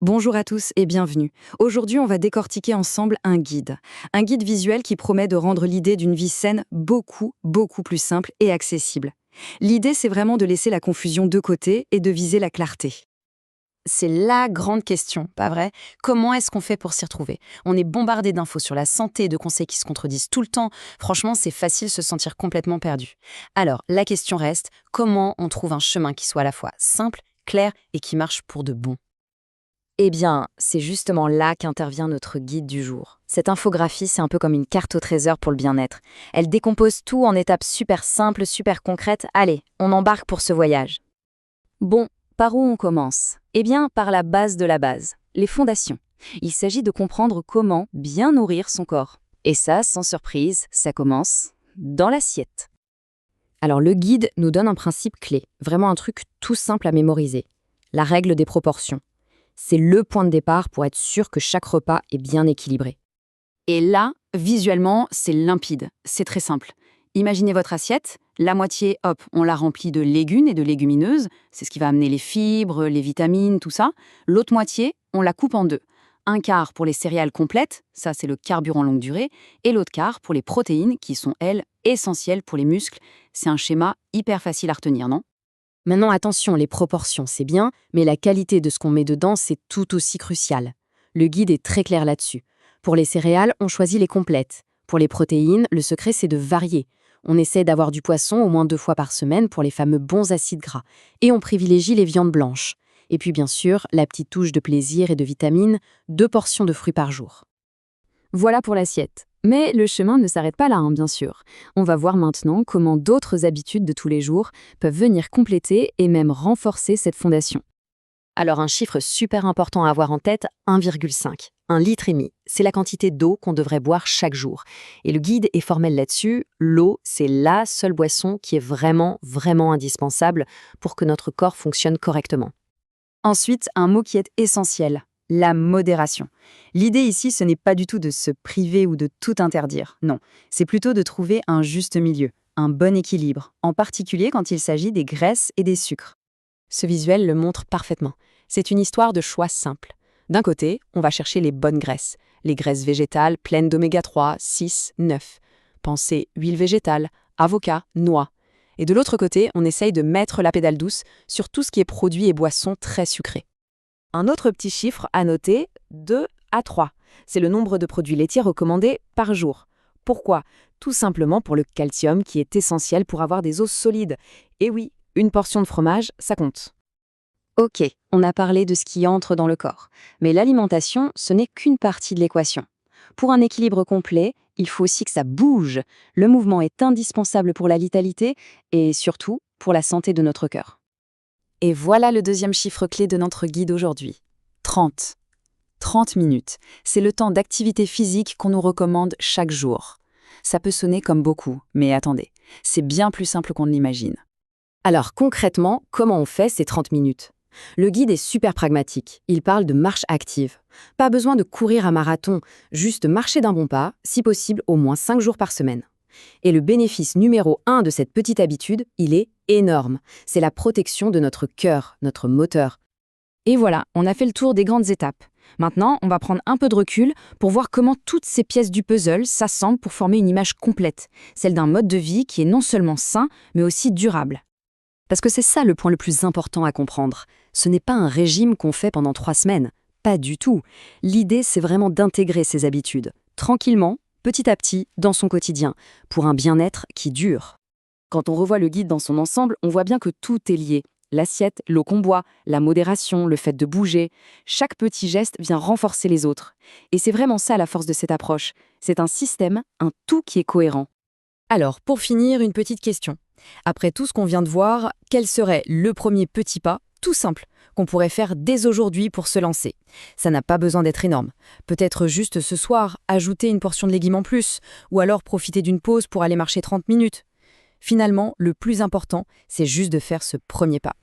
Bonjour à tous et bienvenue. Aujourd'hui, on va décortiquer ensemble un guide. Un guide visuel qui promet de rendre l'idée d'une vie saine beaucoup plus simple et accessible. L'idée, c'est vraiment de laisser la confusion de côté et de viser la clarté. C'est la grande question, pas vrai? Comment est-ce qu'on fait pour s'y retrouver? On est bombardé d'infos sur la santé et de conseils qui se contredisent tout le temps. Franchement, c'est facile de se sentir complètement perdu. Alors, la question reste, comment on trouve un chemin qui soit à la fois simple, clair et qui marche pour de bon? Eh bien, c'est justement là qu'intervient notre guide du jour. Cette infographie, c'est un peu comme une carte au trésor pour le bien-être. Elle décompose tout en étapes super simples, super concrètes. Allez, on embarque pour ce voyage. Bon, par où on commence? Eh bien, par la base de la base, les fondations. Il s'agit de comprendre comment bien nourrir son corps. Et ça, sans surprise, ça commence dans l'assiette. Alors le guide nous donne un principe clé, vraiment un truc tout simple à mémoriser. La règle des proportions. C'est le point de départ pour être sûr que chaque repas est bien équilibré. Et là, visuellement, c'est limpide. C'est très simple. Imaginez votre assiette. La moitié, hop, on la remplit de légumes et de légumineuses. C'est ce qui va amener les fibres, les vitamines, tout ça. L'autre moitié, on la coupe en deux. Un quart pour les céréales complètes, ça c'est le carburant longue durée, et l'autre quart pour les protéines qui sont, elles, essentielles pour les muscles. C'est un schéma hyper facile à retenir, non? Maintenant, attention, les proportions, c'est bien, mais la qualité de ce qu'on met dedans, c'est tout aussi crucial. Le guide est très clair là-dessus. Pour les céréales, on choisit les complètes. Pour les protéines, le secret, c'est de varier. On essaie d'avoir du poisson au moins 2 fois par semaine pour les fameux bons acides gras. Et on privilégie les viandes blanches. Et puis bien sûr, la petite touche de plaisir et de vitamines, 2 portions de fruits par jour. Voilà pour l'assiette. Mais le chemin ne s'arrête pas là, bien sûr. On va voir maintenant comment d'autres habitudes de tous les jours peuvent venir compléter et même renforcer cette fondation. Alors un chiffre super important à avoir en tête, 1,5. 1,5 litre. C'est la quantité d'eau qu'on devrait boire chaque jour. Et le guide est formel là-dessus. L'eau, c'est la seule boisson qui est vraiment indispensable pour que notre corps fonctionne correctement. Ensuite, un mot qui est essentiel, la modération. L'idée ici, ce n'est pas du tout de se priver ou de tout interdire, non. C'est plutôt de trouver un juste milieu, un bon équilibre, en particulier quand il s'agit des graisses et des sucres. Ce visuel le montre parfaitement. C'est une histoire de choix simple. D'un côté, on va chercher les bonnes graisses, les graisses végétales pleines d'oméga 3, 6, 9. Pensez huile végétale, avocat, noix. Et de l'autre côté, on essaye de mettre la pédale douce sur tout ce qui est produits et boissons très sucrés. Un autre petit chiffre à noter, 2 à 3. C'est le nombre de produits laitiers recommandés par jour. Pourquoi? Tout simplement pour le calcium qui est essentiel pour avoir des os solides. Et oui, une portion de fromage, ça compte. Ok, on a parlé de ce qui entre dans le corps. Mais l'alimentation, ce n'est qu'une partie de l'équation. Pour un équilibre complet, il faut aussi que ça bouge. Le mouvement est indispensable pour la vitalité et surtout pour la santé de notre cœur. Et voilà le deuxième chiffre clé de notre guide aujourd'hui. 30. 30 minutes. C'est le temps d'activité physique qu'on nous recommande chaque jour. Ça peut sonner comme beaucoup, mais attendez, c'est bien plus simple qu'on ne l'imagine. Alors concrètement, comment on fait ces 30 minutes? Le guide est super pragmatique. Il parle de marche active. Pas besoin de courir un marathon, juste marcher d'un bon pas, si possible au moins 5 jours par semaine. Et le bénéfice numéro 1 de cette petite habitude, il est énorme. C'est la protection de notre cœur, notre moteur. Et voilà, on a fait le tour des grandes étapes. Maintenant, on va prendre un peu de recul pour voir comment toutes ces pièces du puzzle s'assemblent pour former une image complète, celle d'un mode de vie qui est non seulement sain, mais aussi durable. Parce que c'est ça le point le plus important à comprendre. Ce n'est pas un régime qu'on fait pendant 3 semaines. Pas du tout. L'idée, c'est vraiment d'intégrer ces habitudes, tranquillement, petit à petit, dans son quotidien, pour un bien-être qui dure. Quand on revoit le guide dans son ensemble, on voit bien que tout est lié. L'assiette, l'eau qu'on boit, la modération, le fait de bouger. Chaque petit geste vient renforcer les autres. Et c'est vraiment ça la force de cette approche. C'est un système, un tout qui est cohérent. Alors, pour finir, une petite question. Après tout ce qu'on vient de voir, quel serait le premier petit pas, tout simple, qu'on pourrait faire dès aujourd'hui pour se lancer? Ça n'a pas besoin d'être énorme. Peut-être juste ce soir, ajouter une portion de légumes en plus, ou alors profiter d'une pause pour aller marcher 30 minutes. Finalement, le plus important, c'est juste de faire ce premier pas.